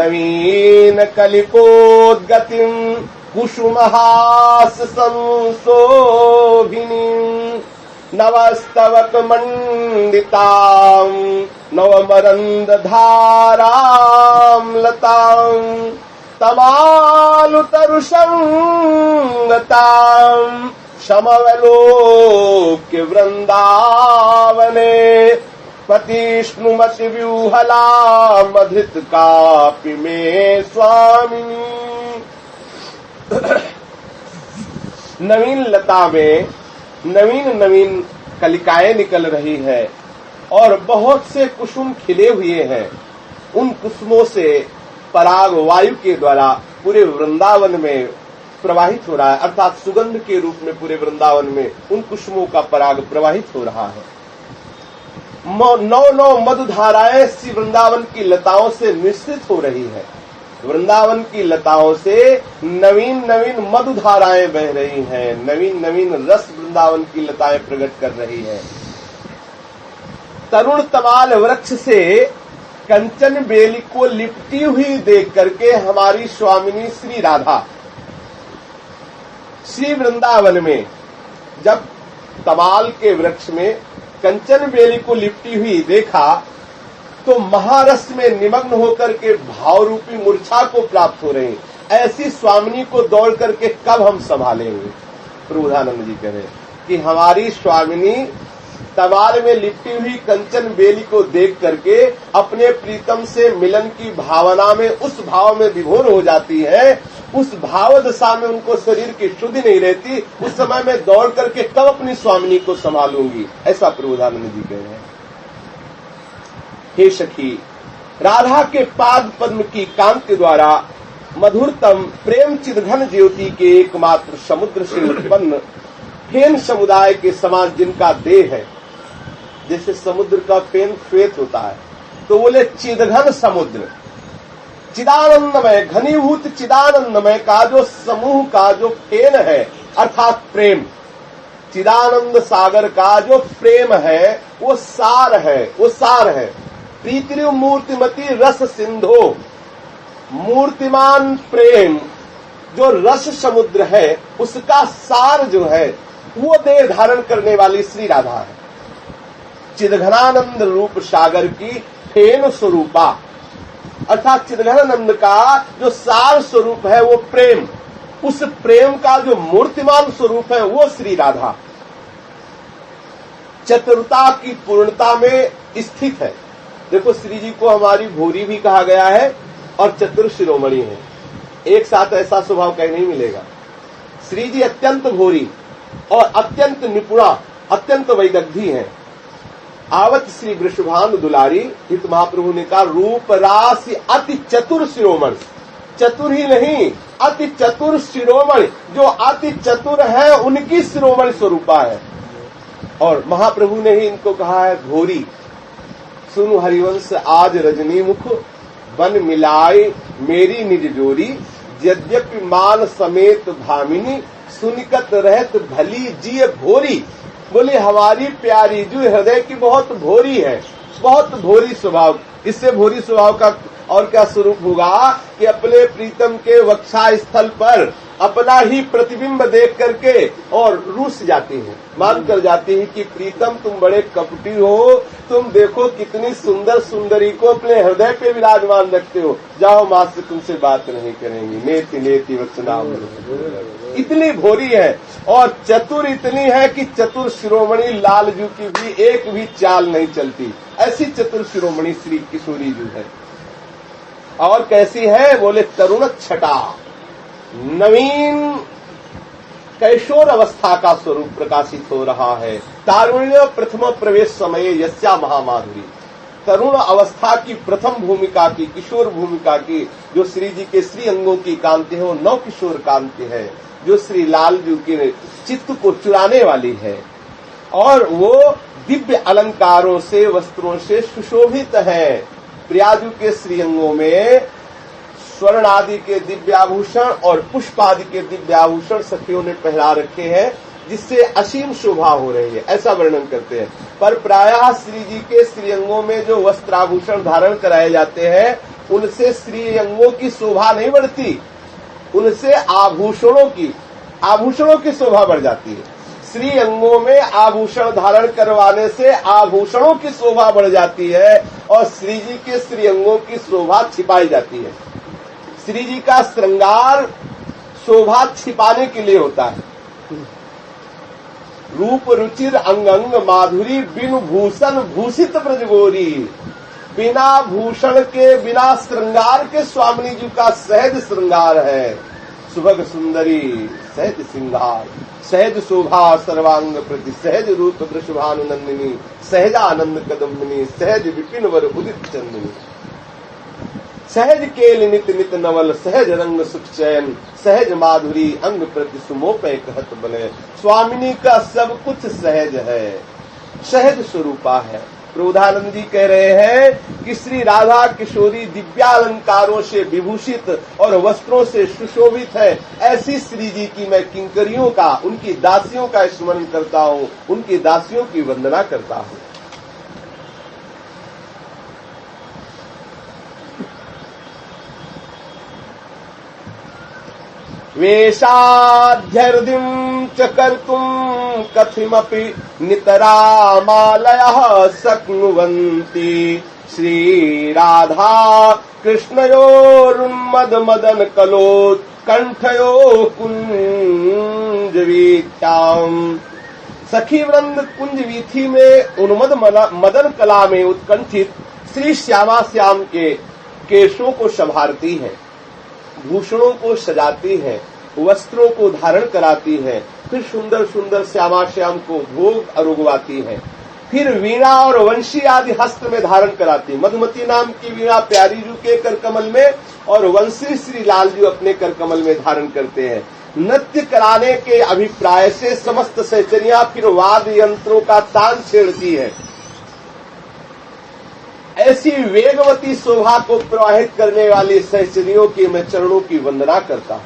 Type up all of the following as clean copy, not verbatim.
नवीन कलिकोद्गतिं कुसुमहास संशोभिनीं नवस्तवक मंडितां नवमरंद धारां लतां तमालुतरुसंगतां समवलोक्य वृंदावने पतिष्णुमति व्यूहलामधृत कापि मे स्वामिनी। नवीन लता में नवीन नवीन कलिकाएं निकल रही है और बहुत से कुसुम खिले हुए हैं। उन कुसुमों से पराग वायु के द्वारा पूरे वृंदावन में प्रवाहित हो रहा है, अर्थात सुगंध के रूप में पूरे वृंदावन में उन कुसुमों का पराग प्रवाहित हो रहा है। नौ मधुधाराएं श्री वृंदावन की लताओं से मिश्रित हो रही है। वृंदावन की लताओं से नवीन नवीन मधुधाराएं बह रही हैं, नवीन नवीन रस वृंदावन की लताएं प्रकट कर रही हैं। तरुण तमाल वृक्ष से कंचन बेली को लिपटी हुई देख करके हमारी स्वामिनी श्री राधा श्री वृंदावन में जब तमाल के वृक्ष में कंचन बेली को लिपटी हुई देखा तो महारस में निमग्न होकर के भाव रूपी मूर्छा को प्राप्त हो रही। ऐसी स्वामिनी को दौड़ करके कब हम संभालेंगे। प्रभुदानंद जी कह रहे कि हमारी स्वामिनी तमाल में लिपटी हुई कंचन बेली को देख करके अपने प्रीतम से मिलन की भावना में उस भाव में विभोर हो जाती है। उस भाव दशा में उनको शरीर की शुद्धि नहीं रहती। उस समय में दौड़ करके कब अपनी स्वामिनी को संभालूंगी, ऐसा प्रभुदानंद जी कह रहे हैं। हे सखी, राधा के पाद पद्म की कांति द्वारा मधुरतम प्रेम चिदघन ज्योति के एकमात्र समुद्र से उत्पन्न फेन समुदाय के समान जिनका देह है, जैसे समुद्र का फेन श्वेत होता है, तो बोले चिदघन समुद्र, चिदानंदमय, घनीभूत चिदानंदमय का जो समूह का जो फेन है अर्थात प्रेम, चिदानंद सागर का जो प्रेम है वो सार है, वो सार है। प्रीति मूर्तिमती रस सिंधो, मूर्तिमान प्रेम जो रस समुद्र है उसका सार जो है वो देह धारण करने वाली श्री राधा है। चिदघनानंद रूप सागर की फेन स्वरूपा, अर्थात चिदघनानंद का जो सार स्वरूप है वो प्रेम, उस प्रेम का जो मूर्तिमान स्वरूप है वो श्री राधा चतुरता की पूर्णता में स्थित है। देखो, श्री जी को हमारी भोरी भी कहा गया है और चतुर शिरोमणि है, एक साथ ऐसा स्वभाव कहीं नहीं मिलेगा। श्री जी अत्यंत भोरी और अत्यंत निपुणा, अत्यंत वैदग्धी हैं। आवत श्री वृषभानु दुलारी, हित महाप्रभु ने कहा रूप राशि अति चतुर शिरोमणि, चतुर ही नहीं अति चतुर शिरोमणि, जो अति चतुर है उनकी शिरोमणि स्वरूपा है। और महाप्रभु ने ही इनको कहा है घोरी, सुनु हरिवंश आज रजनी मुख बन मिलाए मेरी निज जोरी, यद्यपि मान समेत भामिनी सुनिकत रहत भली जिय भोरी। बोले हमारी प्यारी जो हृदय की बहुत भोरी है, बहुत भोरी स्वभाव। इससे भोरी स्वभाव का और क्या स्वरूप होगा कि अपने प्रीतम के वक्षा स्थल पर अपना ही प्रतिबिंब देख करके और रूस जाती है, मान कर जाती है कि प्रीतम तुम बड़े कपटी हो, तुम देखो कितनी सुंदर सुंदरी को अपने हृदय पे विराजमान रखते हो, जाओ माँ से तुमसे बात नहीं करेंगी। नेति नेति वचना, इतनी भोरी है और चतुर इतनी है कि चतुर शिरोमणि लालजू की भी एक भी चाल नहीं चलती। ऐसी चतुर शिरोमणि श्री किशोरी जी है। और कैसी है, बोले तरुण छटा, नवीन कैशोर अवस्था का स्वरूप प्रकाशित हो रहा है। तारुण्य प्रथम प्रवेश समय यस्या महामाधुरी, तरुण अवस्था की प्रथम भूमिका की, किशोर भूमिका की जो श्री जी के श्री अंगों की कांति है वो नव किशोर कांति है, जो श्री लाल जी के चित्त को चुराने वाली है। और वो दिव्य अलंकारों से, वस्त्रों से सुशोभित है। प्रियाजू के श्रीअंगों में स्वर्ण आदि के दिव्याभूषण और पुष्प आदि के दिव्याभूषण सखियों ने पहरा रखे हैं, जिससे असीम शोभा हो रही है, ऐसा वर्णन करते हैं। पर प्रायः श्री जी के श्रीअंगों में जो वस्त्राभूषण धारण कराए जाते हैं उनसे श्री अंगों की शोभा नहीं बढ़ती, उनसे आभूषणों की शोभा बढ़ जाती है। श्री अंगों में आभूषण धारण करवाने से आभूषणों की शोभा बढ़ जाती है और श्री जी के श्री अंगों की शोभा छिपाई जाती है। श्री जी का श्रृंगार शोभा छिपाने के लिए होता है। रूप रुचिर अंग अंग माधुरी बिनु भूषण भूषित ब्रजगोरी। बिना भूषण के, बिना श्रृंगार के स्वामिनी जी का सहज श्रृंगार है। सुभग सुंदरी सहज श्रृंगार, सहज शोभा सर्वांग प्रति, सहज रूप वृषभानुनंदिनी, सहजानंद कदम्बिनी, सहज विपिन वर उदित चंदिनी। सहज केल नित नित नवल, सहज रंग सुख चयन, सहज माधुरी अंग प्रति सुमोपय कहत बले। स्वामिनी का सब कुछ सहज है, सहज स्वरूपा है। प्रबोधानंद जी कह रहे हैं कि श्री राधा किशोरी दिव्यालंकारों से विभूषित और वस्त्रों से सुशोभित है। ऐसी श्री जी की मैं किंकरियों का, उनकी दासियों का स्मरण करता हूँ, उनकी दासियों की वंदना करता हूँ। वेशाध्यर्दिं च कर्तुं कथिमपि नितरामालयः शक्नुवन्ति। श्रीराधा कृष्णयोरुन्मद मदन कलोत्कण्ठयो कुञ्जवीथ्याम्। सखी वृंद कुंज वीथी में उन्मद मदन कला में उत्कंठित श्री श्यामा श्याम के केशों को संभारती है, भूषणों को सजाती है, वस्त्रों को धारण कराती है, फिर सुंदर सुंदर श्यामा श्याम को भोग अरुगवाती है, फिर वीणा और वंशी आदि हस्त में धारण कराती। मधुमती नाम की वीणा प्यारी जी के करकमल में और वंशी श्री लाल जी अपने करकमल में धारण करते हैं। नृत्य कराने के अभिप्राय से समस्त सहचरियां फिर वाद्य यंत्रों का तान छेड़ती है। ऐसी वेगवती शोभा को प्रवाहित करने वाली सहचरियों की मैं चरणों की वंदना करता हूँ,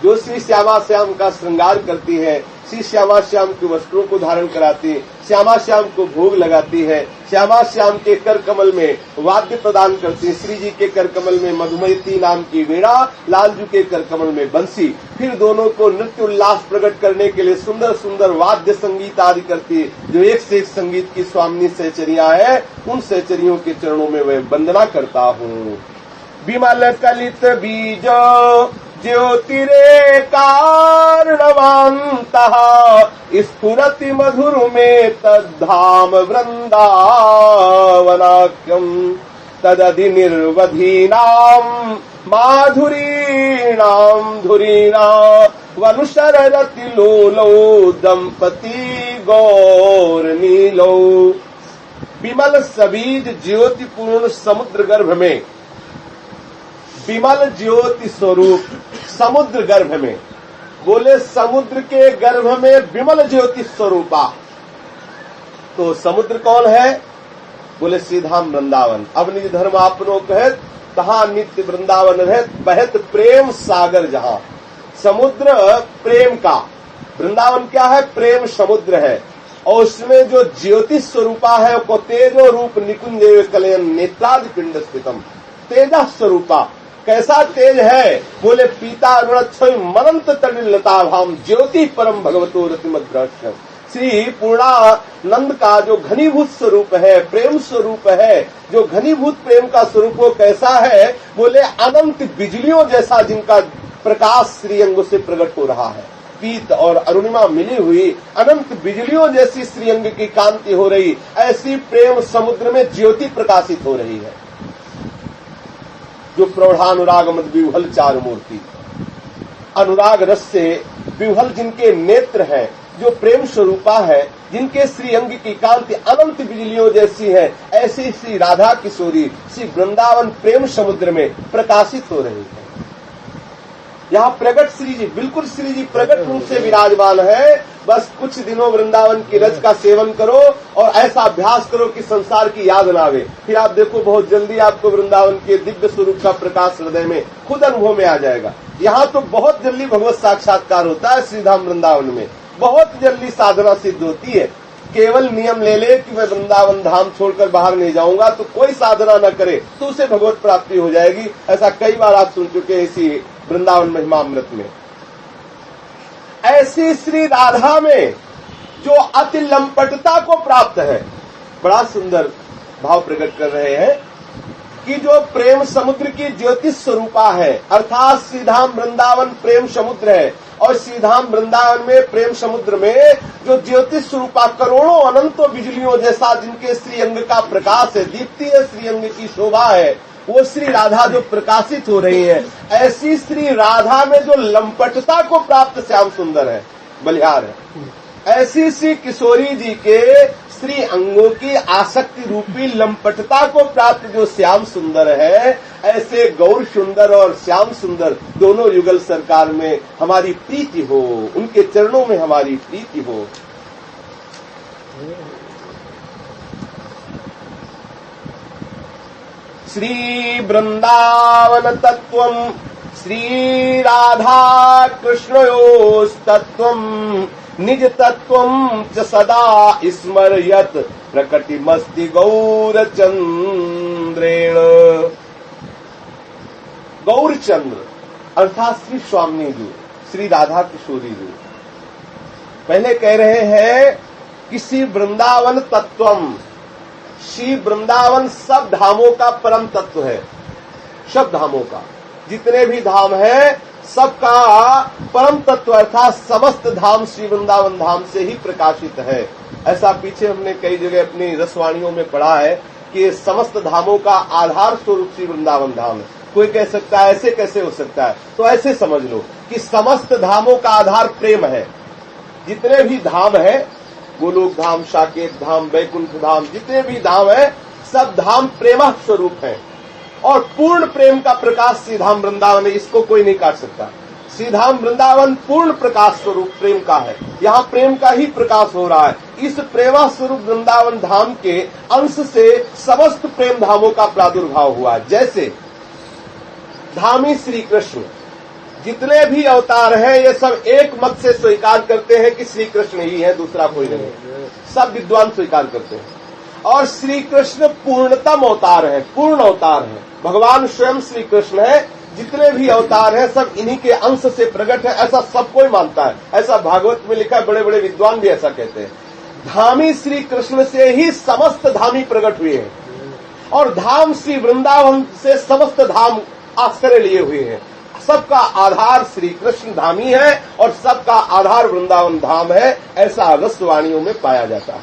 जो श्री श्यामा श्याम का श्रृंगार करती है, श्री श्यामा श्याम के वस्त्रों को धारण कराती है, श्यामा श्याम को भोग लगाती है, श्यामा श्याम के कर कमल में वाद्य प्रदान करती है। श्री जी के कर कमल में मधुमती नाम की वीणा, लाल जी के कर कमल में बंसी, फिर दोनों को नृत्य उल्लास प्रकट करने के लिए सुंदर सुंदर वाद्य संगीत आदि करती है। जो एक से एक संगीत की स्वामिनी सहचरियां हैं, उन सहचरियों के चरणों में मैं वंदना करता हूँ। विमल कलित बीज ज्योतिरे कारणवन्तः स्फुरति मधुर में तद्धाम वृंदावनाख्यम। तदधि निर्वधीनां माधुरीणां धुरीणा वनुशररति लोलौ दंपति गौर नीलौ। विमल सबीज ज्योतिपूर्ण समुद्र गर्भ में, विमल ज्योति स्वरूप समुद्र गर्भ में, बोले समुद्र के गर्भ में विमल ज्योति स्वरूपा। तो समुद्र कौन है? बोले श्रीधाम वृंदावन। अब निज धर्म आपनो कहत, तहां नित्य वृंदावन रहत, बहत प्रेम सागर जहां। समुद्र प्रेम का, वृंदावन क्या है? प्रेम समुद्र है। और उसमें जो ज्योति स्वरूपा है वो तेजो रूप निकुंज कलयन नेत्रादि पिंड स्थितम। तेजा स्वरूपा कैसा तेज है? बोले पीता ऋणक्षय मनंत तड़िलता भाम ज्योति परम भगवतो रतिमद्रश्य। श्री पूर्णानंद का जो घनीभूत स्वरूप है, प्रेम स्वरूप है, जो घनीभूत प्रेम का स्वरूप वो कैसा है? बोले अनंत बिजलियों जैसा जिनका प्रकाश श्रीअंग से प्रकट हो रहा है। पीत और अरुणिमा मिली हुई अनंत बिजलियों जैसी श्रीअंग की कांति हो रही, ऐसी प्रेम समुद्र में ज्योति प्रकाशित हो रही है। जो प्रौढ़ानुराग मद विह्वल चारु मूर्ति, अनुराग रस से विह्वल जिनके नेत्र हैं, जो प्रेम स्वरूपा है, जिनके श्रीअंग की कांति अनंत बिजलियों जैसी है, ऐसी श्री राधा किशोरी श्री वृंदावन प्रेम समुद्र में प्रकाशित हो रही है। यहाँ प्रकट श्री जी, बिल्कुल श्री जी प्रकट रूप से विराजमान है। बस कुछ दिनों वृंदावन की रस का सेवन करो और ऐसा अभ्यास करो कि संसार की याद न आवे। फिर आप देखो बहुत जल्दी आपको वृंदावन के दिव्य स्वरूप का प्रकाश हृदय में खुद अनुभव में आ जाएगा। यहाँ तो बहुत जल्दी भगवत साक्षात्कार होता है। श्रीधाम वृंदावन में बहुत जल्दी साधना सिद्ध होती है। केवल नियम ले ले कि मैं वृंदावन धाम छोड़कर बाहर नहीं जाऊंगा, तो कोई साधना न करे तो उसे भगवत प्राप्ति हो जाएगी। ऐसा कई बार आप सुन चुके हैं इसी वृंदावन महिमामृत में। ऐसी श्री राधा में जो अति लंपटता को प्राप्त है, बड़ा सुंदर भाव प्रकट कर रहे हैं कि जो प्रेम समुद्र की ज्योतिष स्वरूपा है, अर्थात श्रीधाम वृंदावन प्रेम समुद्र है, और श्रीधाम वृंदावन में प्रेम समुद्र में जो ज्योतिष स्वरूपा करोड़ों अनंतों बिजलियों जैसा जिनके श्रीअंग का प्रकाश है, दीप्ति है, श्रीअंग की शोभा है, वो श्री राधा जो प्रकाशित हो रही है, ऐसी श्री राधा में जो लंपटता को प्राप्त श्याम सुंदर है, बलिहार है, ऐसी श्री किशोरी जी के श्री अंगों की आसक्ति रूपी लंपटता को प्राप्त जो श्याम सुंदर है, ऐसे गौर सुंदर और श्याम सुंदर दोनों युगल सरकार में हमारी प्रीति हो, उनके चरणों में हमारी प्रीति हो। श्री वृंदावन तत्वम श्री राधा कृष्णयोस्तत्वम निज तत्वम च सदा स्मरयत प्रकटिमस्ति गौरचंद्रेण। गौरचंद्र अर्थात श्री स्वामी जी, श्री राधा किशोरी जी पहले कह रहे हैं कि श्री वृंदावन तत्वम, श्री वृंदावन सब धामों का परम तत्व है। सब धामों का, जितने भी धाम है सबका परम तत्व अर्थात समस्त धाम श्री वृंदावन धाम से ही प्रकाशित है। ऐसा पीछे हमने कई जगह अपनी रसवाणियों में पढ़ा है कि समस्त धामों का आधार स्वरूप श्री वृंदावन धाम है। कोई कह सकता है ऐसे कैसे हो सकता है, तो ऐसे समझ लो कि समस्त धामों का आधार प्रेम है। जितने भी धाम है, गोलोक धाम, साकेत धाम, वैकुंठ धाम, जितने भी धाम है सब धाम प्रेम स्वरूप है, और पूर्ण प्रेम का प्रकाश श्रीधाम वृंदावन है, इसको कोई नहीं काट सकता। श्रीधाम वृंदावन पूर्ण प्रकाश स्वरूप प्रेम का है, यहाँ प्रेम का ही प्रकाश हो रहा है। इस प्रेमा स्वरूप वृंदावन धाम के अंश से समस्त प्रेम धामों का प्रादुर्भाव हुआ। जैसे धामी श्री कृष्ण, जितने भी अवतार हैं ये सब एक मत से स्वीकार करते हैं कि श्री कृष्ण ही है, दूसरा कोई नहीं, सब विद्वान स्वीकार करते हैं। और श्री कृष्ण पूर्णतम अवतार है, पूर्ण अवतार है, भगवान स्वयं श्री कृष्ण है। जितने भी अवतार हैं सब इन्हीं के अंश से प्रकट है, ऐसा सब कोई मानता है। ऐसा भागवत में लिखा है, बड़े बड़े विद्वान भी ऐसा कहते हैं। धामी श्री कृष्ण से ही समस्त धामी प्रकट हुए हैं, और धाम श्री वृंदावन से समस्त धाम आश्रय लिए हुए हैं। सबका आधार श्री कृष्ण धामी है और सबका आधार वृंदावन धाम है, ऐसा रसवाणियों में पाया जाता है।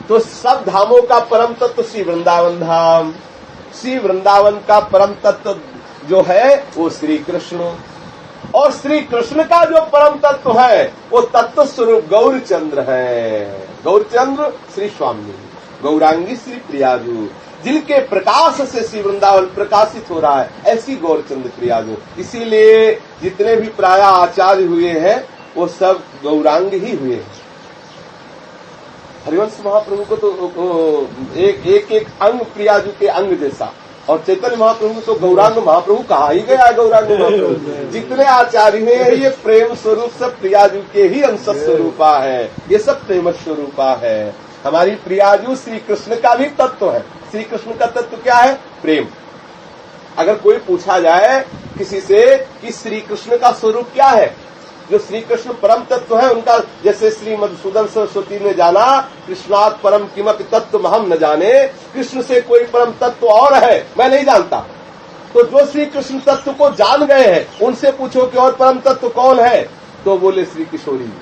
तो सब धामों का परम तत्व श्री वृंदावन धाम, श्री वृंदावन का परम तत्व जो है वो श्री कृष्ण, और श्री कृष्ण का जो परम तत्व है वो तत्व स्वरूप गौरचंद्र है। गौरचंद्र श्री स्वामी, गौरांगी श्री प्रियाजू, जिनके प्रकाश से श्री वृंदावन प्रकाशित हो रहा है, ऐसी गौरचंद्र प्रियाजू। इसीलिए जितने भी प्राय आचार्य हुए हैं वो सब गौरांग ही हुए हैं। हरिवंश महाप्रभु को तो एक अंग प्रियाजू के अंग जैसा, और चैतन्य महाप्रभु तो गौरांग महाप्रभु कहा ही गया है। गौरांग महाप्रभु जितने आचार्य हैं ये प्रेम स्वरूप सब प्रियाजू के ही अंश स्वरूपा है, ये सब प्रेम स्वरूपा है। हमारी प्रियाजू श्री कृष्ण का भी तत्व है। श्री कृष्ण का तत्व क्या है? प्रेम। अगर कोई पूछा जाए किसी से कि श्री कृष्ण का स्वरूप क्या है, जो श्री कृष्ण परम तत्व है उनका, जैसे श्री मधुसूदन सरस्वती ने जाना कृष्णात् परम किमपि तत्व हम न जाने, कृष्ण से कोई परम तत्व और है मैं नहीं जानता। तो जो श्री कृष्ण तत्व को जान गए हैं उनसे पूछो कि और परम तत्व कौन है, तो बोले श्री किशोरी,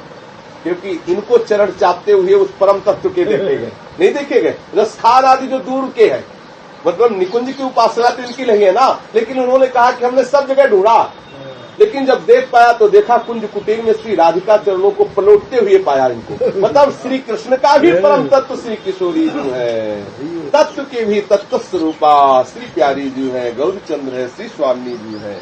क्योंकि इनको चरण चापते हुए उस परम तत्व के देखे गए, नहीं देखे गए। रसखान आदि जो दूर के हैं, मतलब निकुंज की उपासना तो इनकी नहीं है ना, लेकिन उन्होंने कहा कि हमने सब जगह ढूंढा, लेकिन जब देख पाया तो देखा कुंज कुटीर में श्री राधिका चरणों को पलटते हुए पाया इनको। मतलब श्री कृष्ण का भी परम तत्व श्री किशोरी जी है, तत्व के भी तत्व स्वरूपा श्री प्यारी जी है, गौरचंद्र है, श्री स्वामी जी है।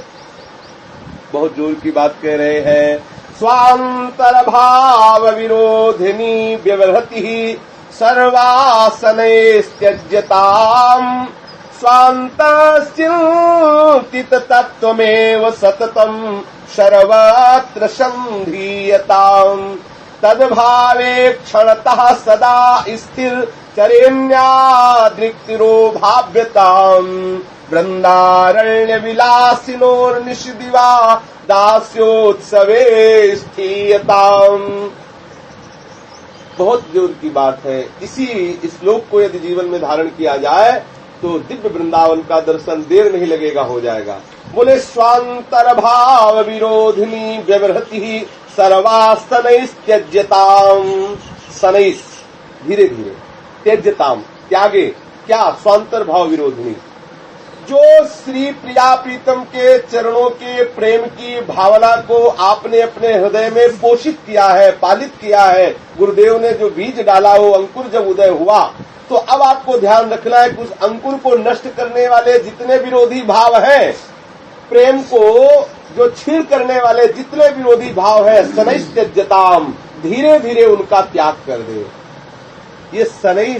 बहुत जोर की बात कह रहे हैं। स्वांतर भाव विरोधिनी व्यवहति सर्वासनैस्त्यज्यताम् स्वान्तश्चिन्तित तत्त्वमेव सततं सर्वत्र संधीयताम् तद्भावे क्षणतः सदा स्थिर चरेण्यादृक्तिरो भाव्यताम् वृंदारण्य विलासिनोर्निशिदिवा दास्योत्सवे स्थीयताम्। बहुत जोर की बात है। इसी श्लोक को यदि जीवन में धारण किया जाए तो दिव्य वृंदावन का दर्शन देर नहीं लगेगा, हो जाएगा। बोले स्वांतर भाव विरोधिनी व्यवहृति सर्वास्तनैस्त्यज्यताम्। सनैस धीरे धीरे, त्यज्यताम त्यागे, क्या? स्वांतर भाव विरोधिनी। जो श्री प्रिया प्रीतम के चरणों के प्रेम की भावना को आपने अपने हृदय में पोषित किया है, पालित किया है, गुरुदेव ने जो बीज डाला वो अंकुर जब उदय हुआ, तो अब आपको ध्यान रखना है कि उस अंकुर को नष्ट करने वाले जितने विरोधी भाव हैं, प्रेम को जो छीण करने वाले जितने विरोधी भाव है, शनैः त्यज्यताम्, धीरे धीरे उनका त्याग कर दे। ये शनैः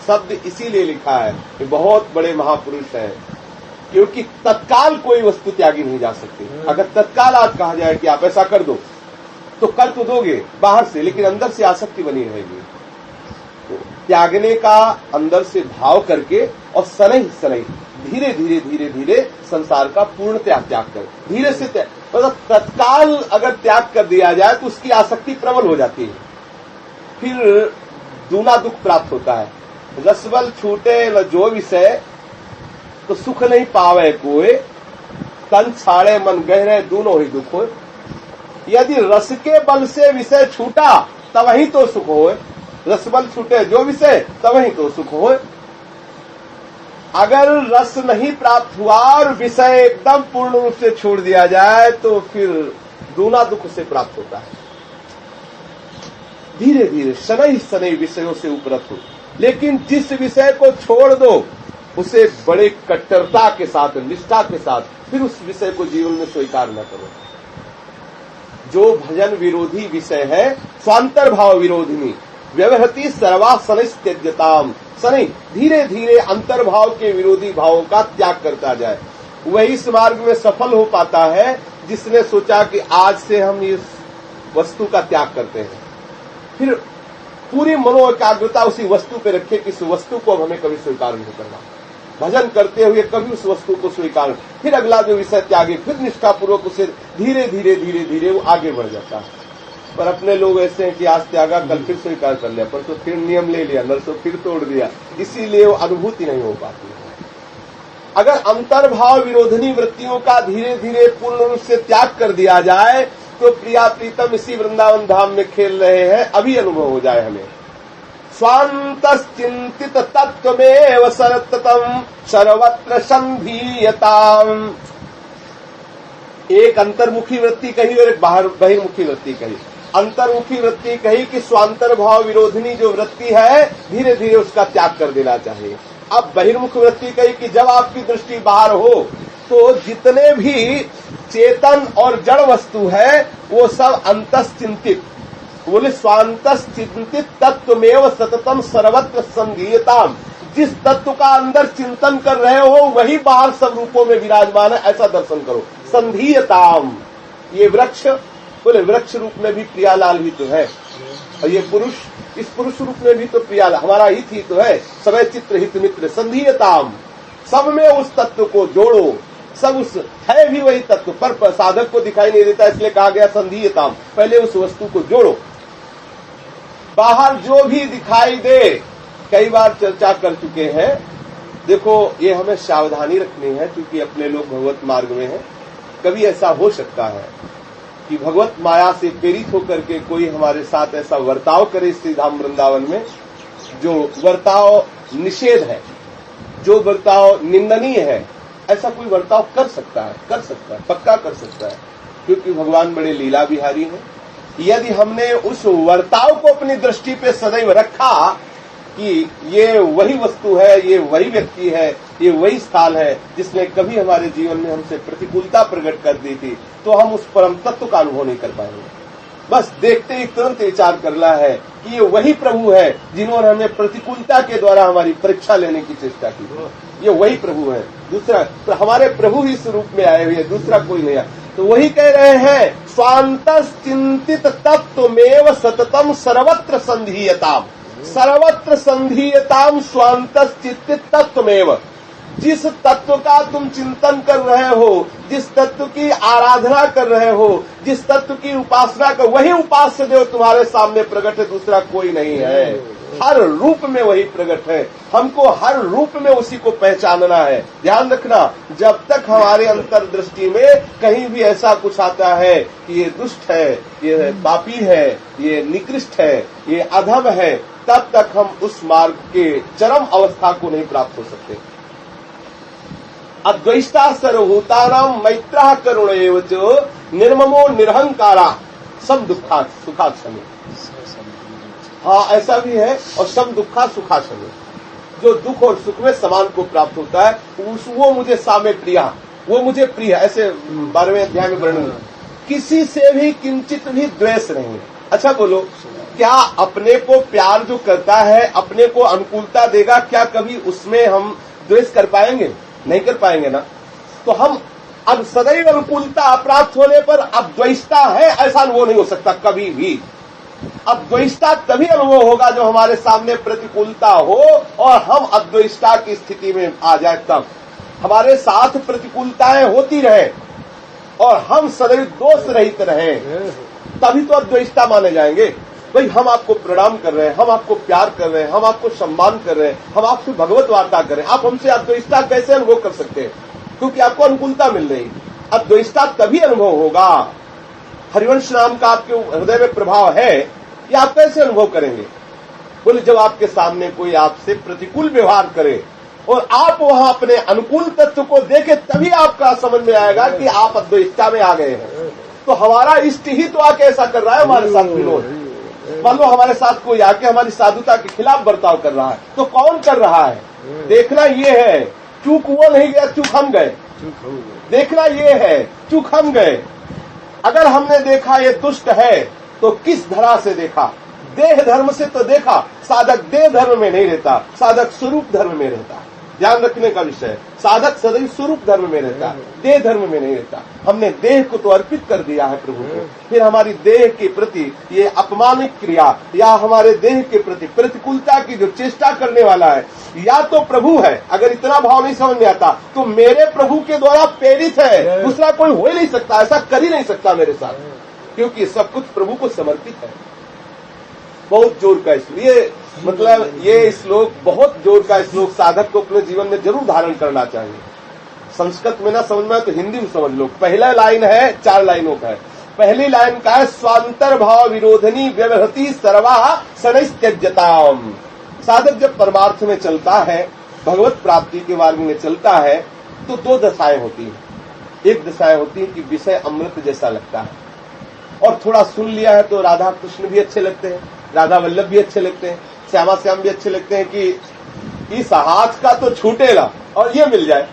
शब्द इसीलिए लिखा है कि बहुत बड़े महापुरुष हैं, क्योंकि तत्काल कोई वस्तु त्यागी नहीं जा सकती। अगर तत्काल आज कहा जाए कि आप ऐसा कर दो तो कर तो दोगे बाहर से, लेकिन अंदर से आसक्ति बनी रहेगी। तो त्यागने का अंदर से भाव करके और शनैः शनैः धीरे धीरे धीरे धीरे संसार का पूर्ण त्याग कर, धीरे से त्याग, मतलब तत्काल अगर त्याग कर दिया जाए तो उसकी आसक्ति प्रबल हो जाती है, फिर दूना दुख प्राप्त होता है। रसबल छूटे न जो विषय तो सुख नहीं पावे कोई, तन छाड़े मन गहरे दोनों ही दुख हो। यदि रस के बल से विषय छूटा तब ही तो सुख होए, रसबल छूटे जो विषय तब ही तो सुख होए। अगर रस नहीं प्राप्त हुआ और विषय एकदम पूर्ण रूप से छोड़ दिया जाए तो फिर दूना दुख से प्राप्त होता है। धीरे धीरे शनैः शनैः विषयों से उपरत हो, लेकिन जिस विषय को छोड़ दो उसे बड़े कट्टरता के साथ, निष्ठा के साथ फिर उस विषय को जीवन में स्वीकार न करो। जो भजन विरोधी विषय है, स्वांतर भाव विरोधिनी व्यवहृति सर्वा शनैः त्यज्यताम्। शनैः धीरे धीरे अंतर्भाव के विरोधी भावों का त्याग करता जाए, वही इस मार्ग में सफल हो पाता है जिसने सोचा कि आज से हम इस वस्तु का त्याग करते हैं, फिर पूरी मनो एकाग्रता उसी वस्तु पे रखे कि इस वस्तु को हमें कभी स्वीकार नहीं करना, भजन करते हुए कभी उस वस्तु को स्वीकार, फिर अगला जो विषय त्यागे, फिर निष्ठापूर्वक उसे धीरे धीरे धीरे धीरे वो आगे बढ़ जाता है। पर अपने लोग ऐसे हैं कि आज त्यागा, कल फिर स्वीकार कर लिया, पर तो फिर नियम ले लिया, नरसों फिर तोड़ दिया, इसीलिए वो अनुभूति नहीं हो पाती है। अगर अंतर्भाव विरोधिनी वृत्तियों का धीरे धीरे पूर्ण रूप से त्याग कर दिया जाए तो प्रिया प्रीतम इसी वृंदावन धाम में खेल रहे हैं, अभी अनुभव हो जाए हमें। स्वान्तश्चिन्तित तत्त्वमेव सततम् सर्वत्र संधीयताम्। एक अंतर्मुखी वृत्ति कही और एक बहिर्मुखी वृत्ति कही। अंतर्मुखी वृत्ति कही कि स्वांतर भाव विरोधिनी जो वृत्ति है धीरे धीरे उसका त्याग कर देना चाहिए। अब बहिर्मुख वृत्ति कही कि जब आपकी दृष्टि बाहर हो तो जितने भी चेतन और जड़ वस्तु है वो सब अंतश्चिंतित, बोले स्वांतश्चिंतित तत्वमेव सततम सर्वत्र संधीयताम्। जिस तत्व का अंदर चिंतन कर रहे हो वही बाहर सब रूपों में विराजमान है, ऐसा दर्शन करो। संधीयताम्, ये वृक्ष, बोले वृक्ष रूप में भी प्रियालाल ही तो है, और ये पुरुष, इस पुरुष रूप में भी तो प्रियालाल, हमारा हित ही तो है, समय चित्र हित मित्र। संधीयताम्, सब में उस तत्व को जोड़ो, सब उस है भी वही तत्व, पर साधक को दिखाई नहीं देता, इसलिए कहा गया संधीयताम्, पहले उस वस्तु को जोड़ो। बाहर जो भी दिखाई दे, कई बार चर्चा कर चुके हैं, देखो ये हमें सावधानी रखनी है क्योंकि अपने लोग भगवत मार्ग में हैं। कभी ऐसा हो सकता है कि भगवत माया से प्रेरित होकर के कोई हमारे साथ ऐसा वर्ताव करे श्री धाम वृंदावन में, जो वर्ताव निषेध है, जो वर्ताव निंदनीय है, ऐसा कोई वर्ताव कर सकता है, पक्का कर सकता है, क्योंकि भगवान बड़े लीला बिहारी हैं। यदि हमने उस वर्ताव को अपनी दृष्टि पे सदैव रखा कि ये वही वस्तु है, ये वही व्यक्ति है, ये वही स्थान है जिसने कभी हमारे जीवन में हमसे प्रतिकूलता प्रकट कर दी थी, तो हम उस परम तत्व का अनुभव नहीं कर पाएंगे। बस देखते ही तुरंत विचार करना है कि ये वही प्रभु है जिन्होंने हमें प्रतिकूलता के द्वारा हमारी परीक्षा लेने की चेष्टा की, ये वही प्रभु है। दूसरा तो हमारे प्रभु इस रूप में आए हुए, दूसरा कोई नहीं आया। तो वही कह रहे हैं स्वान्तश्चिन्तित तत्त्वमेव सततम सर्वत्र संधीयताम। सर्वत्र संधीयताम स्वान्तश्चिन्तित तत्त्वमेव। जिस तत्व का तुम चिंतन कर रहे हो, जिस तत्व की आराधना कर रहे हो, जिस तत्व की उपासना कर, वही उपास्य देव तुम्हारे सामने प्रकट है, दूसरा कोई नहीं है। हर रूप में वही प्रकट है। हमको हर रूप में उसी को पहचानना है। ध्यान रखना, जब तक हमारे अंतर्दृष्टि में कहीं भी ऐसा कुछ आता है कि ये दुष्ट है, ये पापी है, ये निकृष्ट है, ये अधम है, तब तक हम उस मार्ग के चरम अवस्था को नहीं प्राप्त हो सकते। अद्वैता सर्वभूतानां मैत्रः करुण एव च निर्ममो निरहंकारा सम दुखा सुखाक्षमी। हाँ, ऐसा भी है। और सम दुखा सुखाक्षमी, जो दुख और सुख में समान को प्राप्त होता है, वो मुझे सामे प्रिया, वो मुझे प्रिय है। ऐसे 12वें अध्याय में वर्णन, किसी से भी किंचित भी द्वेष नहीं। अच्छा बोलो, क्या अपने को प्यार जो करता है, अपने को अनुकूलता देगा, क्या कभी उसमें हम द्वेष कर पाएंगे? नहीं कर पाएंगे ना। तो हम अब सदैव अनुकूलता प्राप्त होने पर अब द्वेषता है ऐसा अनुभव नहीं हो सकता कभी भी। अब द्वेषता तभी अनुभव होगा जो हमारे सामने प्रतिकूलता हो और हम अद्वेषता की स्थिति में आ जाए। तब हमारे साथ प्रतिकूलताएं होती रहे और हम सदैव दोष रहित रहे, तभी तो अद्वेषता माने जाएंगे। भाई, हम आपको प्रणाम कर रहे हैं, हम आपको प्यार कर रहे हैं, हम आपको सम्मान कर रहे हैं, हम आपसे भगवत वार्ता कर रहे हैं, आप हमसे अद्वेषता कैसे अनुभव कर सकते हैं? क्योंकि आपको अनुकूलता मिल रही। अद्वेषता तभी अनुभव होगा। हरिवंश नाम का आपके हृदय में प्रभाव है, ये आप कैसे अनुभव करेंगे? बोले, जब आपके सामने कोई आपसे प्रतिकूल व्यवहार करे और आप वहां अपने अनुकूल तत्व को देखे, तभी आपका समझ में आएगा कि आप अद्वैतता में आ गए हैं। तो हमारा इष्ट ही तो आके ऐसा कर रहा है हमारे साथ विरोध। मान लो हमारे साथ कोई आके हमारी साधुता के खिलाफ बर्ताव कर रहा है, तो कौन कर रहा है? देखना ये है, चूक वो नहीं गया, चूक हम गए। देखना ये है, चूक हम गए। अगर हमने देखा ये दुष्ट है, तो किस धरा से देखा? देह धर्म से तो देखा। साधक देह धर्म में नहीं रहता, साधक स्वरूप धर्म में रहता। ध्यान रखने का विषय, साधक सदैव स्वरूप धर्म में रहता, देह धर्म में नहीं रहता। हमने देह को तो अर्पित कर दिया है प्रभु को, फिर हमारी देह के प्रति ये अपमानित क्रिया या हमारे देह के प्रति प्रतिकूलता की जो चेष्टा करने वाला है, या तो प्रभु है। अगर इतना भाव नहीं समझ में आता तो मेरे प्रभु के द्वारा प्रेरित है, दूसरा कोई हो ही नहीं सकता, ऐसा कर ही नहीं सकता मेरे साथ, क्योंकि सब कुछ प्रभु को समर्पित है। बहुत जोर का इसलिए मतलब ये श्लोक, बहुत जोर का श्लोक साधक को अपने जीवन में जरूर धारण करना चाहिए। संस्कृत में ना समझ में तो हिंदी में समझ लो। पहला लाइन है, 4 लाइनों का है। पहली लाइन का है, स्वांतर भाव विरोधनी व्यवहृति सर्वा शनैस्त्यज्यताम। साधक जब परमार्थ में चलता है, भगवत प्राप्ति के मार्ग में चलता है, तो 2 दशाएं होती हैं। एक दशाएं होती है कि विषय अमृत जैसा लगता है, और थोड़ा सुन लिया है तो राधा कृष्ण भी अच्छे लगते हैं, राधा वल्लभ भी अच्छे लगते हैं, श्यामा श्याम भी अच्छे लगते हैं कि इस हाथ का तो छूटेगा और ये मिल जाए।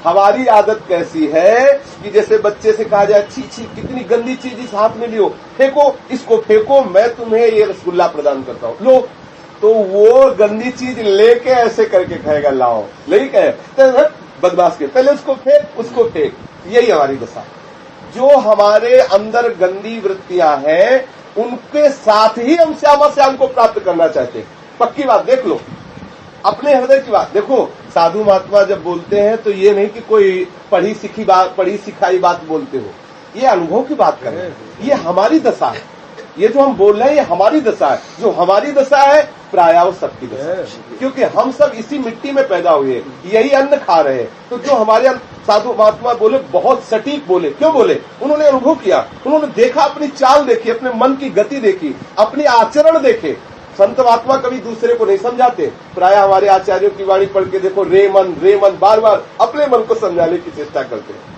हमारी आदत कैसी है कि जैसे बच्चे से कहा जाए, छी छी कितनी गंदी चीज इस हाथ में लियो, फेंको, इसको फेंको, मैं तुम्हें ये रसगुल्ला प्रदान करता हूँ, लो। तो वो गंदी चीज लेके ऐसे करके खाएगा, लाओ नहीं कहे बदमाश के, पहले उसको फेंक, उसको फेंक। यही हमारी दशा। जो हमारे अंदर गंदी वृत्तियां हैं, उनके साथ ही हम श्यामा श्याम को प्राप्त करना चाहते हैं। पक्की बात देख लो, अपने हृदय की बात देखो। साधु महात्मा जब बोलते हैं तो ये नहीं कि कोई पढ़ी सिखाई बात बोलते हो, ये अनुभव की बात कर रहे हैं। ये हमारी दशा है, ये जो हम बोल रहे हैं ये हमारी दशा है। जो हमारी दशा है प्रायः सबकी दशा है, क्योंकि हम सब इसी मिट्टी में पैदा हुए, यही अन्न खा रहे हैं। तो जो हमारे साधु महात्मा बोले, बहुत सटीक बोले। क्यों बोले? उन्होंने अनुभव किया, उन्होंने देखा, अपनी चाल देखी, अपने मन की गति देखी, अपनी आचरण देखे। संत महात्मा कभी दूसरे को नहीं समझाते। प्रायः हमारे आचार्यों की वाणी पढ़ के देखो, रे मन बार बार अपने मन को समझाने की चेष्टा करते हैं।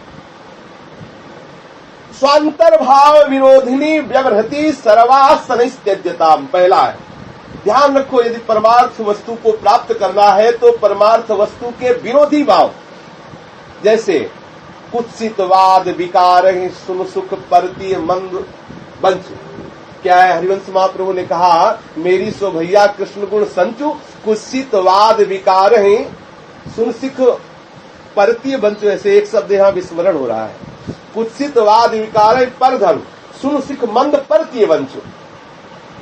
स्वांतर भाव विरोधिनी व्यवहृति सर्वा शनैस्त्यज्यताम, पहला है। ध्यान रखो, यदि परमार्थ वस्तु को प्राप्त करना है तो परमार्थ वस्तु के विरोधी भाव, जैसे कुत्सितवाद विकार सुन सुख परती मंद बंच। क्या है? हरिवंश महाप्रभु ने कहा, मेरी सो भैया कृष्ण गुण संचु, कुत्सितवाद विकार सुन सिख परती बंचु। ऐसे एक शब्द यहाँ विस्मरण हो रहा है। कुत्सितवाद विकार पर धर्म, सुन सिख मंद परतिय वंचो,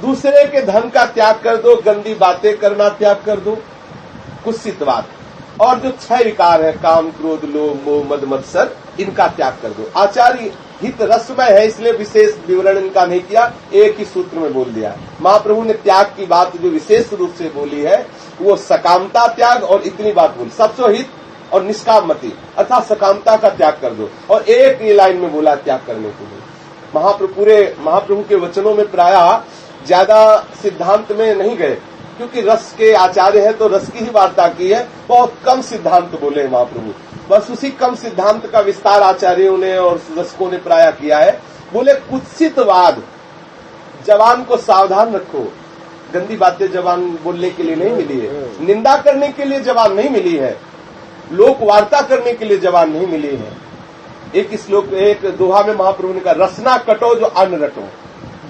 दूसरे के धन का त्याग कर दो, गंदी बातें करना त्याग कर दो, कुत्सितवाद, और जो 6 विकार है काम क्रोध लोभ मोह मद मत्सर, इनका त्याग कर दो। आचार्य हित रसमय है इसलिए विशेष विवरण इनका नहीं किया, एक ही सूत्र में बोल दिया। महाप्रभु ने त्याग की बात जो विशेष रूप से बोली है वो सकामता त्याग, और इतनी बात बोली सबसे हित और निष्काम मति, अर्थात सकामता का त्याग कर दो, और एक ही लाइन में बोला त्याग करने के लिए। महाप्रभु के वचनों में प्रायः ज्यादा सिद्धांत में नहीं गए, क्योंकि रस के आचार्य है तो रस की ही वार्ता की है, बहुत कम सिद्धांत बोले हैं महाप्रभु। बस उसी कम सिद्धांत का विस्तार आचार्यों ने और रसकों ने प्रायः किया है। बोले कुत्सितवाद, जवान को सावधान रखो, गंदी बातें जवान बोलने के लिए नहीं मिली है, निंदा करने के लिए जवान नहीं मिली है, लोक वार्ता करने के लिए जवान नहीं मिली है। एक श्लोक एक दोहा में महाप्रभु ने कहा, रसना कटो जो अन्न रटो।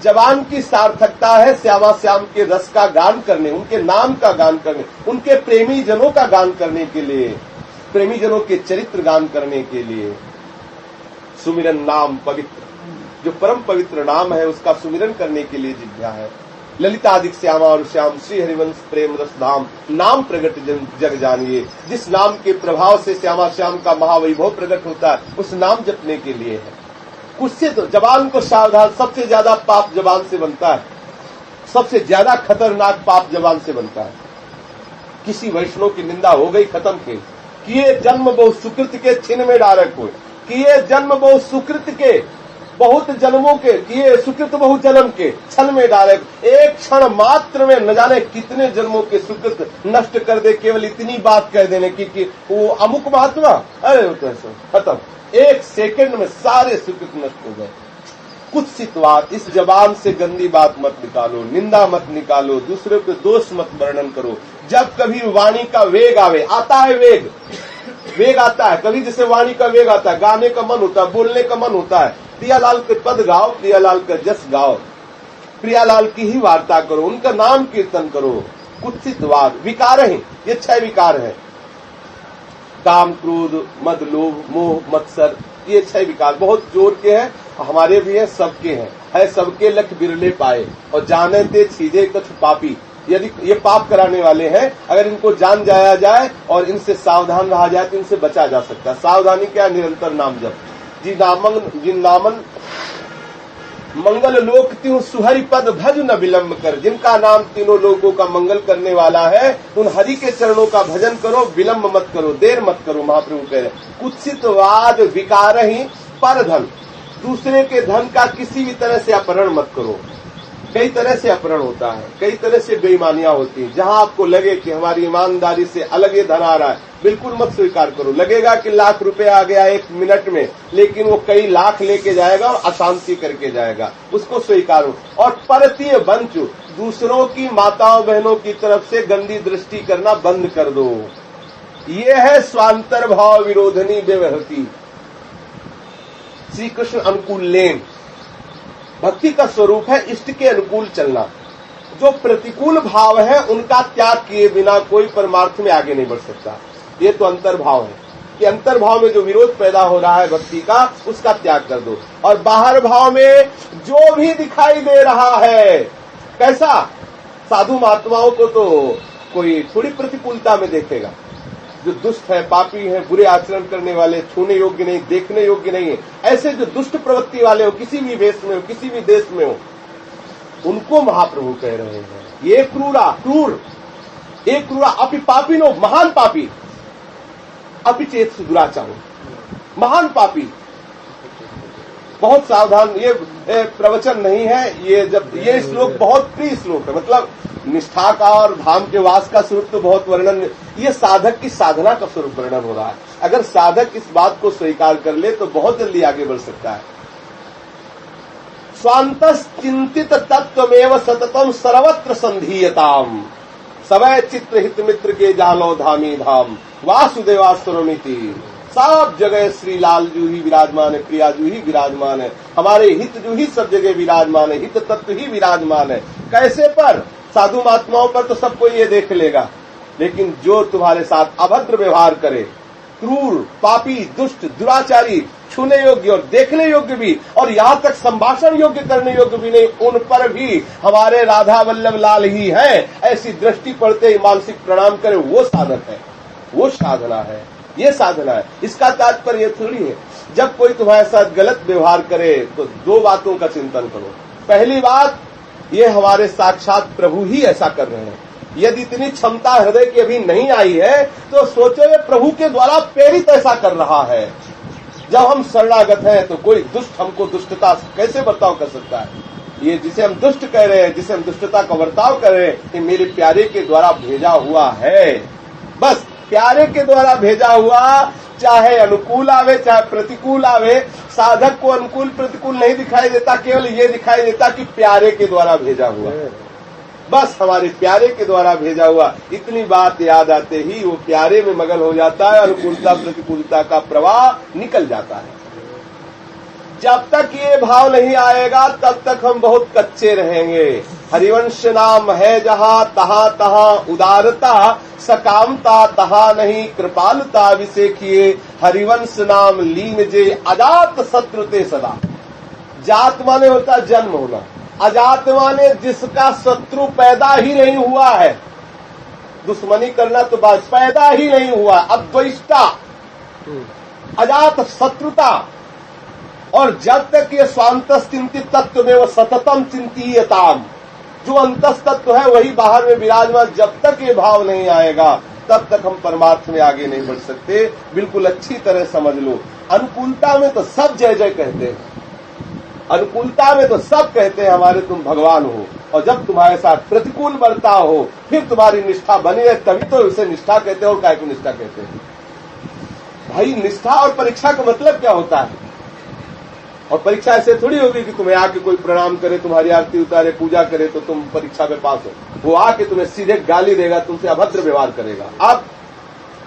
जवान की सार्थकता है श्यामा श्याम के रस का गान करने, उनके नाम का गान करने, उनके प्रेमी जनों का गान करने के लिए, प्रेमी जनों के चरित्र गान करने के लिए। सुमिरन नाम पवित्र, जो परम पवित्र नाम है उसका सुमिरन करने के लिए जिज्ञा है। ललितादिक श्यामा और श्याम श्री हरिवंश प्रेम रस धाम, नाम प्रगट जग जानिए। जिस नाम के प्रभाव से श्यामा श्याम का महावैभव प्रकट होता है, उस नाम जपने के लिए है। कुत्सित, जबान को सावधान, सबसे ज्यादा पाप जबान से बनता है, सबसे ज्यादा खतरनाक पाप जबान से बनता है। किसी वैष्णव की निंदा हो गई, खत्म खेल। किए जन्म बहु सुकृत के छिन में डारक हुए, किए जन्म बहु सुकृत के बहुत जन्मों के, किए सुकृत बहु जन्म के छल में डारक। एक क्षण मात्र में न जाने कितने जन्मों के सुकृत नष्ट कर दे, केवल इतनी बात कह देने की वो अमुक महात्मा, अरे वो तो खत्म, एक सेकंड में सारे सुकृत नष्ट हो गए। कुत्सितवाद, इस जबान से गंदी बात मत निकालो, निंदा मत निकालो, दूसरे के दोष मत वर्णन करो। जब कभी वाणी का वेग आवे, आता है वेग आता है, कभी जैसे वाणी का वेग आता है, गाने का मन होता है, बोलने का मन होता है, प्रियालाल के पद गाओ, प्रियालाल का जस गाओ, प्रियालाल की ही वार्ता करो, उनका नाम कीर्तन करो। कुत्सितवाद विकार है, ये 6 विकार है, काम क्रोध मद लोभ मोह मत्सर, ये 6 विकार बहुत जोर के हैं, हमारे भी हैं, सबके हैं, है सबके लख बिरले पाए, और जाने ते छीजे कछ पापी। यदि ये पाप कराने वाले हैं, अगर इनको जान जाया जाए और इनसे सावधान रहा जाए तो इनसे बचा जा सकता है। सावधानी क्या? निरंतर नाम जप। जिन नामन मंगल लोक त्यों सुहरि पद भज न विलंब कर, जिनका नाम तीनों लोगों का मंगल करने वाला है, उन हरि के चरणों का भजन करो, विलंब मत करो, देर मत करो। महाप्रभु कह रहे कुत्सितवाद विकार ही पर धन, दूसरे के धन का किसी भी तरह से अपहरण मत करो। कई तरह से अपहरण होता है, कई तरह से बेईमानियां होती हैं। जहां आपको लगे कि हमारी ईमानदारी से अलग ये धन आ रहा है, बिल्कुल मत स्वीकार करो। लगेगा कि लाख रुपए आ गया 1 मिनट में, लेकिन वो कई लाख लेके जाएगा और अशांति करके जाएगा, उसको स्वीकारो। और परतीय बंचु, दूसरों की माताओं बहनों की तरफ से गंदी दृष्टि करना बंद कर दो। ये है स्वांतर भाव विरोधनी व्यवहृति, श्री कृष्ण अनुकूल लेन। भक्ति का स्वरूप है इष्ट के अनुकूल चलना। जो प्रतिकूल भाव है उनका त्याग किए बिना कोई परमार्थ में आगे नहीं बढ़ सकता। ये तो अंतर्भाव है कि अंतर्भाव में जो विरोध पैदा हो रहा है भक्ति का, उसका त्याग कर दो। और बाहर भाव में जो भी दिखाई दे रहा है, कैसा? साधु महात्माओं को तो कोई थोड़ी प्रतिकूलता में देखेगा। जो दुष्ट है, पापी है, बुरे आचरण करने वाले, छूने योग्य नहीं, देखने योग्य नहीं है, ऐसे जो दुष्ट प्रवृत्ति वाले हो, किसी भी वेश में हो, किसी भी देश में हो, उनको महाप्रभु कह रहे हैं ये क्रूर, एक क्रूरा अपि पापिनो, महान पापी, अपिचेत दुराचारो, महान पापी। बहुत सावधान, ये प्रवचन नहीं है, ये श्लोक बहुत प्रिय श्लोक है। मतलब निष्ठा का और धाम के वास का स्वरूप तो बहुत वर्णन, ये साधक की साधना का स्वरूप वर्णन हो रहा है। अगर साधक इस बात को स्वीकार कर ले तो बहुत जल्दी आगे बढ़ सकता है। स्वांतस चिंतित तत्वमेव सततम सर्वत्र संधीयताम, सवै चित्र हित मित्र के जालो धामी धाम, वासुदेवास्वरमिति। सब जगह श्री लाल जू ही विराजमान है, प्रिया जू ही विराजमान है, हमारे हित जू ही सब जगह विराजमान है, हित तत्व ही विराजमान है। कैसे पर? साधु महात्माओं पर तो सबको ये देख लेगा, लेकिन जो तुम्हारे साथ अभद्र व्यवहार करे, क्रूर, पापी, दुष्ट, दुराचारी, छूने योग्य और देखने योग्य भी, और यहाँ तक संभाषण योग्य करने योग्य भी नहीं, उन पर भी हमारे राधा वल्लभ लाल ही हैं, ऐसी दृष्टि पड़ते ही मानसिक प्रणाम करे, वो साधक है, वो साधना है, ये साधना है। इसका तात्पर्य ये थोड़ी है जब कोई तुम्हारे साथ गलत व्यवहार करे तो दो बातों का चिंतन करो। पहली बात, ये हमारे साक्षात प्रभु ही ऐसा कर रहे हैं। यदि इतनी क्षमता हृदय की अभी नहीं आई है तो सोचो ये प्रभु के द्वारा प्रेरित ऐसा कर रहा है। जब हम शरणागत हैं तो कोई दुष्ट हमको दुष्टता कैसे बर्ताव कर सकता है? ये जिसे हम दुष्ट कह रहे हैं, जिसे हम दुष्टता का बर्ताव कर रहे हैं, ये मेरे प्यारे के द्वारा भेजा हुआ है। बस प्यारे के द्वारा भेजा हुआ, चाहे अनुकूल आवे चाहे प्रतिकूल आवे, साधक को अनुकूल प्रतिकूल नहीं दिखाई देता, केवल ये दिखाई देता कि प्यारे के द्वारा भेजा हुआ। बस हमारे प्यारे के द्वारा भेजा हुआ, इतनी बात याद आते ही वो प्यारे में मगन हो जाता है, अनुकूलता प्रतिकूलता का प्रवाह निकल जाता है। जब तक ये भाव नहीं आएगा तब तक हम बहुत कच्चे रहेंगे। हरिवंश नाम है जहाँ तहाँ तहाँ उदारता, सकामता तहाँ नहीं कृपालता विसेखिए, हरिवंश नाम लीन जे अजात शत्रुते सदा। जात माने होता जन्म होना, अजात माने जिसका शत्रु पैदा ही नहीं हुआ है। दुश्मनी करना तो बात, पैदा ही नहीं हुआ, अद्वैष्टा, अजात शत्रुता। और जब तक ये स्वांतस चिंतित तत्व में वो सततम चिंतीयताम, जो अंतस तत्व है वही बाहर में विराजमान, जब तक ये भाव नहीं आएगा तब तक हम परमार्थ में आगे नहीं बढ़ सकते। बिल्कुल अच्छी तरह समझ लो। अनुकूलता में तो सब जय जय कहते हैं, अनुकूलता में तो सब कहते हैं हमारे तुम भगवान हो, और जब तुम्हारे साथ प्रतिकूल बर्ताव हो फिर तुम्हारी निष्ठा बनी है, तभी तो उसे निष्ठा कहते हैं। और काय को निष्ठा कहते हैं भाई? निष्ठा और परीक्षा का मतलब क्या होता है? और परीक्षा ऐसे थोड़ी होगी कि तुम्हें आके कोई प्रणाम करे, तुम्हारी आरती उतारे, पूजा करे तो तुम परीक्षा में पास हो। वो आके तुम्हें सीधे गाली देगा, तुमसे अभद्र व्यवहार करेगा।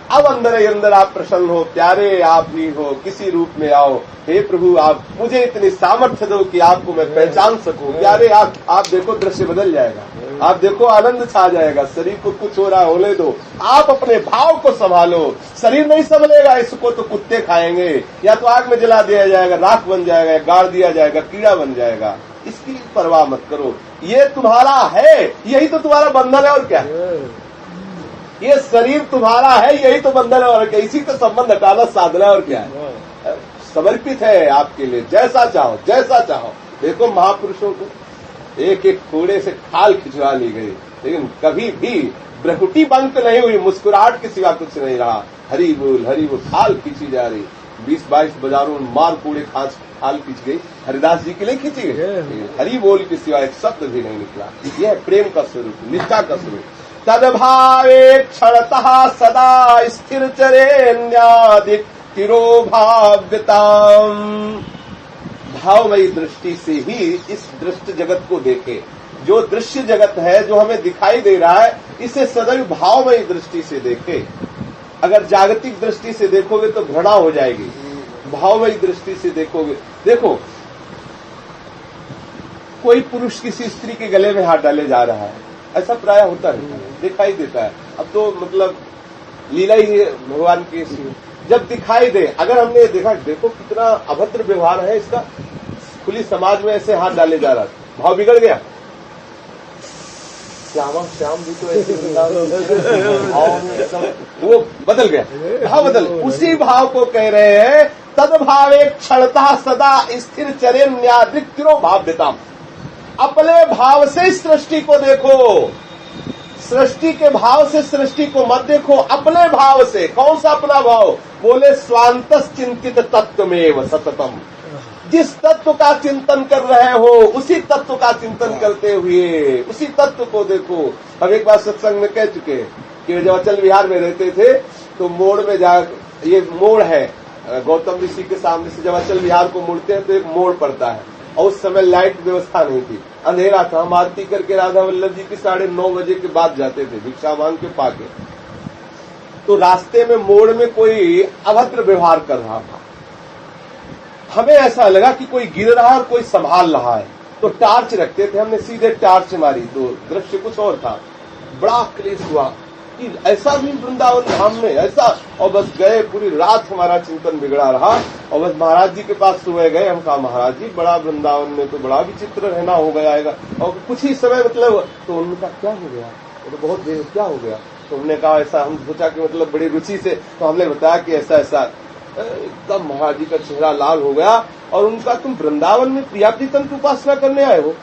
अब अंदर ही अंदर आप प्रसन्न हो, प्यारे आप ही हो, किसी रूप में आओ, हे प्रभु आप मुझे इतनी सामर्थ्य दो कि आपको मैं पहचान सकूं। प्यारे आप देखो दृश्य बदल जाएगा, आप देखो आनंद छा जाएगा। शरीर को कुछ हो रहा होने दो, आप अपने भाव को संभालो। शरीर नहीं संभलेगा, इसको तो कुत्ते खाएंगे, या तो आग में जला दिया जाएगा, राख बन जाएगा, या गाड़ दिया जाएगा, कीड़ा बन जाएगा। इसकी परवाह मत करो, ये तुम्हारा है, यही तो तुम्हारा बंधन है और क्या है। ये शरीर तुम्हारा है, यही तो बंधन है और क्या। इसी का संबंध हटाना साधना और क्या है। समर्पित है आपके लिए, जैसा चाहो जैसा चाहो। देखो महापुरुषों को एक एक थोड़े से खाल खिंचवा ली गई, लेकिन कभी भी ब्रहुटी बंद नहीं हुई, मुस्कुराहट के सिवा कुछ नहीं रहा। हरि बोल खाल खींची जा रही। 20-22 बाजारों में मार कूड़े खाल खींच गई, हरिदास जी के लिए खींची गई। हरि बोल के सिवा एक शब्द भी नहीं निकला। यह प्रेम का स्वरूप, निष्ठा का स्वरूप। तद्भावे क्षणतः सदा स्थिर चरेण्यादिक तिरोभाव्यताम। भावमयी दृष्टि से ही इस दृष्ट जगत को देखे। जो दृश्य जगत है, जो हमें दिखाई दे रहा है, इसे सदैव भावमयी दृष्टि से देखे। अगर जागतिक दृष्टि से देखोगे तो घृणा हो जाएगी, भावमयी दृष्टि से देखोगे। देखो, कोई पुरुष किसी स्त्री के गले में हाथ डाले जा रहा है, ऐसा प्राय होता है, दिखाई देता है। अब तो मतलब लीला ही है भगवान की। जब दिखाई दे, अगर हमने देखा, देखो कितना अभद्र व्यवहार है इसका, खुली समाज में ऐसे हाथ डाले जा रहा है, भाव बिगड़ गया। श्याम भी तो ऐसे वो बदल गया, भाव बदल। उसी भाव को कह रहे हैं, तद्भावे क्षणतः सदा स्थिर चरे न्यादृक तिरो भाव्यताम। अपने भाव से सृष्टि को देखो, सृष्टि के भाव से सृष्टि को मत देखो, अपने भाव से। कौन सा अपना भाव? बोले स्वांतस चिंतित तत्वमेव सततम। जिस तत्व का चिंतन कर रहे हो उसी तत्व का चिंतन करते हुए उसी तत्व को देखो। हम एक बार सत्संग में कह चुके कि जब अचल विहार में रहते थे तो मोड़ में जा, ये मोड़ है गौतम ऋषि के सामने से, जब अचल विहार को मुड़ते हैं तो एक मोड़ पड़ता है, और उस समय लाइट व्यवस्था नहीं थी, अंधेरा था। हम आरती करके राधा वल्लभ जी की 9:30 बजे के बाद जाते थे भिक्षा मांग के पाके। तो रास्ते में मोड़ में कोई अभद्र व्यवहार कर रहा था। हमें ऐसा लगा कि कोई गिर रहा है और कोई संभाल रहा है, तो टार्च रखते थे, हमने सीधे टार्च मारी तो दृश्य कुछ और था। बड़ा क्लेश हुआ, कि ऐसा भी वृंदावन धाम में ऐसा, और बस गए, पूरी रात हमारा चिंतन बिगड़ा रहा। और बस महाराज जी के पास सुबह गए, हम कहा महाराज जी बड़ा वृंदावन में तो बड़ा विचित्र रहना हो गया है, और कुछ ही समय मतलब, तो उनका क्या हो गया, तो बहुत देर क्या हो गया, तो हमने कहा ऐसा, हम सोचा कि मतलब बड़ी रुचि से, तो हमने बताया कि ऐसा ऐसा, एकदम महाराज जी का चेहरा लाल हो गया। और उनका, तुम वृंदावन में प्रिया प्रीतम की उपासना करने आए हो,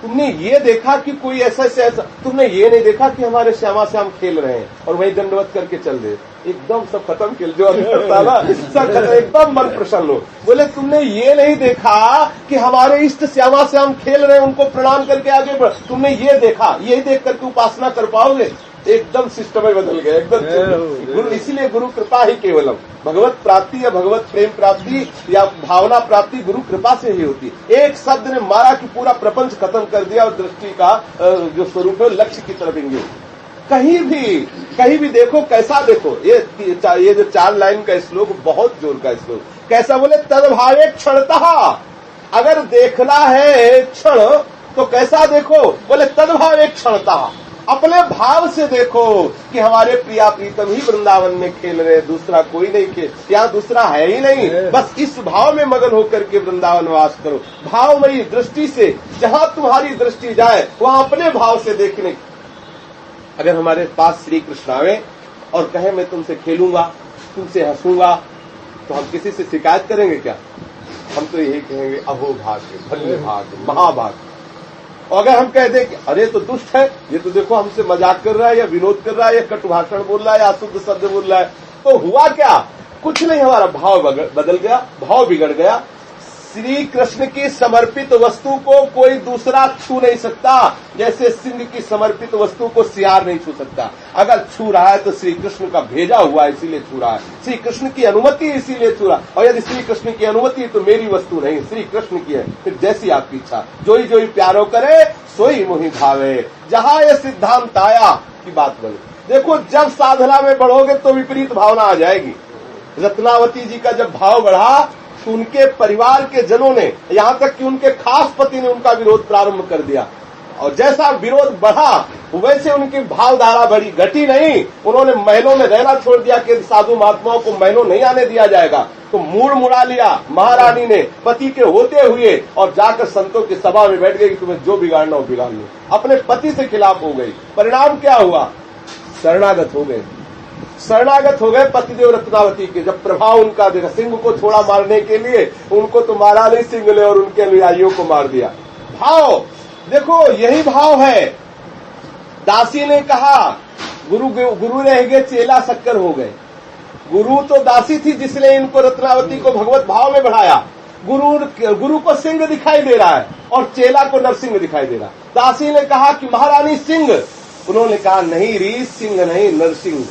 तुमने ये देखा कि कोई ऐसा से ऐसा, तुमने ये नहीं देखा कि हमारे श्यामा श्याम खेल रहे हैं और वही दंडवत करके चल दे, एकदम सब खत्म खेल जो करता ना सब खत्म, एकदम मन प्रसन्न हो। बोले तुमने ये नहीं देखा कि हमारे इष्ट श्यामा श्याम खेल रहे हैं, उनको प्रणाम करके आगे बढ़, तुमने ये देखा, यही देख करके उपासना कर पाओगे। एकदम सिस्टम ही बदल गया, एकदम गुरु, इसीलिए गुरु कृपा ही केवलम, भगवत प्राप्ति या भगवत प्रेम प्राप्ति या भावना प्राप्ति गुरु कृपा से ही होती है। एक शब्द ने मारा कि पूरा प्रपंच खत्म कर दिया और दृष्टि का जो स्वरूप है लक्ष्य की तरफ इंगित। कहीं भी देखो, कैसा देखो, ये जो 4 लाइन का श्लोक बहुत जोर का श्लोक, कैसा बोले, तद्भावे क्षणतः, अगर देखना है क्षण तो कैसा देखो, बोले तद्भावे क्षणतः, अपने भाव से देखो कि हमारे प्रिया प्रीतम ही वृंदावन में खेल रहे, दूसरा कोई नहीं खेल, यहाँ दूसरा है ही नहीं, बस इस भाव में मगन होकर के वृंदावन वास करो। भावमयी दृष्टि से जहाँ तुम्हारी दृष्टि जाए वहाँ अपने भाव से देखने। अगर हमारे पास श्री कृष्ण आवे और कहे मैं तुमसे खेलूंगा, तुमसे हंसूंगा, तो हम किसी से शिकायत करेंगे क्या? हम तो यही कहेंगे अहो भाग्य, धन्य भाग्य, महाभाग्य। और अगर हम कह दें कि अरे तो दुष्ट है, ये तो देखो हमसे मजाक कर रहा है या विनोद कर रहा है या कटु भाषण बोल रहा है या अशुद्ध शब्द बोल रहा है, तो हुआ क्या? कुछ नहीं, हमारा भाव बदल गया, भाव बिगड़ गया। श्री कृष्ण की समर्पित वस्तु को कोई दूसरा छू नहीं सकता, जैसे सिंह की समर्पित वस्तु को सियार नहीं छू सकता। अगर छू रहा है तो श्री कृष्ण का भेजा हुआ इसीलिए छू रहा है, श्री कृष्ण की अनुमति इसीलिए छू रहा है। और यदि श्री कृष्ण की अनुमति है तो मेरी वस्तु नहीं, श्री कृष्ण की है, फिर जैसी आपकी इच्छा। जोई जोई प्यारो करे सोई मोहि भावे, जहां ये सिद्धांत आया की बात बनी। देखो जब साधना में बढ़ोगे तो विपरीत भावना आ जाएगी। रत्नावती जी का जब भाव बढ़ा तो उनके परिवार के जनों ने, यहां तक कि उनके खास पति ने उनका विरोध प्रारंभ कर दिया, और जैसा विरोध बढ़ा वैसे उनकी भावधारा बढ़ी, घटी नहीं। उन्होंने महलों में रहना छोड़ दिया कि साधु महात्माओं को महलों नहीं आने दिया जाएगा, तो मूड मुड़ा लिया महारानी ने पति के होते हुए, और जाकर संतों की सभा में बैठ गई कि तुम्हें जो बिगाड़ना हो बिगाड़ लो। अपने पति से खिलाफ हो गई। परिणाम क्या हुआ? शरणागत हो गए, शरणागत हो गए पतिदेव रत्नावती के। जब प्रभाव उनका देखा, सिंह को छोड़ा मारने के लिए, उनको तो मारा नहीं सिंह ने, और उनके अनुयायियों को मार दिया। भाव देखो, यही भाव है। दासी ने कहा, गुरु रह गए चेला शक्कर हो गए। गुरु तो दासी थी जिसने इनको रत्नावती को भगवत भाव में बढ़ाया। गुरु को सिंह दिखाई दे रहा है और चेला को नरसिंह दिखाई दे रहा है। दासी ने कहा कि महारानी सिंह, उन्होंने कहा नहीं री, सिंह नहीं नरसिंह।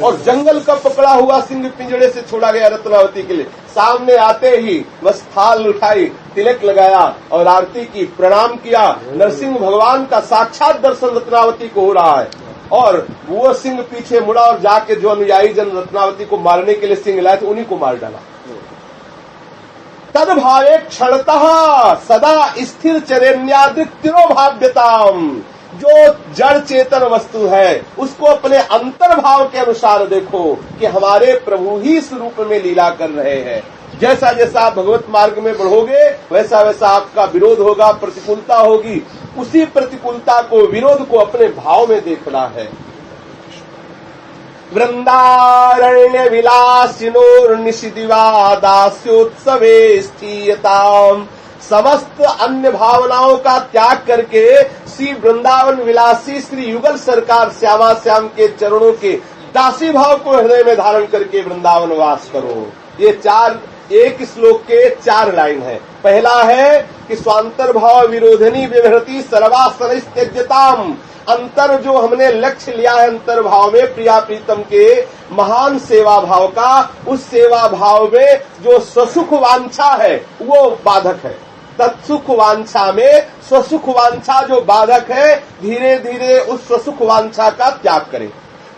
और जंगल का पकड़ा हुआ सिंह पिंजड़े से छोड़ा गया रत्नावती के लिए। सामने आते ही बस थाल उठाई, तिलक लगाया और आरती की, प्रणाम किया। नरसिंह भगवान का साक्षात दर्शन रत्नावती को हो रहा है, और वो सिंह पीछे मुड़ा और जाके जो अनुयायी जन रत्नावती को मारने के लिए सिंह लाए थे उन्हीं को मार डाला। तद्भावे क्षणतः सदा स्थिर चरण्यादितिरोभाव्यताम। जो जड़ चेतन वस्तु है उसको अपने अंतर्भाव के अनुसार देखो कि हमारे प्रभु ही इस रूप में लीला कर रहे हैं। जैसा जैसा आप भगवत मार्ग में बढ़ोगे वैसा वैसा आपका विरोध होगा, प्रतिकूलता होगी। उसी प्रतिकूलता को, विरोध को अपने भाव में देखना है। वृंदारण्य विलासिनोर्निशिदिवा दास्योत्सवे स्थीयताम। समस्त अन्य भावनाओं का त्याग करके श्री वृंदावन विलासी श्री युगल सरकार श्यामा श्याम के चरणों के दासी भाव को हृदय में धारण करके वृंदावन वास करो। ये एक श्लोक के 4 लाइन है। पहला है कि स्वांतर भाव विरोधनी विभ्रति सर्वासन त्यज्यताम। अंतर जो हमने लक्ष्य लिया है अंतर भाव में प्रिया प्रीतम के महान सेवा भाव का, उस सेवा भाव में जो स्वसुख वांछा है वो बाधक है। तत्सुख वांछा में स्वसुख वांछा जो बाधक है, धीरे धीरे उस स्वसुख वांछा का त्याग करें।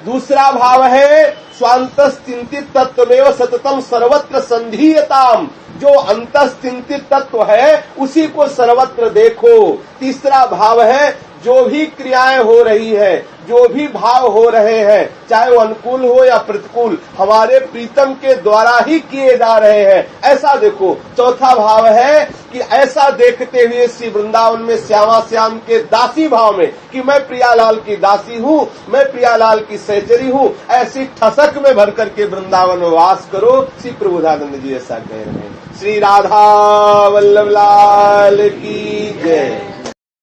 दूसरा भाव है स्वांतस्थिंतित तत्वमेव सततम सर्वत्र संधीयताम। जो अंतस्थिंतित तत्व है उसी को सर्वत्र देखो। तीसरा भाव है जो भी क्रियाएं हो रही है जो भी भाव हो रहे हैं, चाहे वो अनुकूल हो या प्रतिकूल, हमारे प्रीतम के द्वारा ही किए जा रहे हैं, ऐसा देखो। चौथा भाव है कि ऐसा देखते हुए श्री वृंदावन में श्यामा श्याम के दासी भाव में कि मैं प्रियालाल की दासी हूँ, मैं प्रियालाल की सहचरी हूँ, ऐसी ठसक में भर करके वृंदावन में वास करो। श्री प्रबोधानंद जी ऐसा कह रहे हैं। श्री राधा वल्लभ लाल की जय।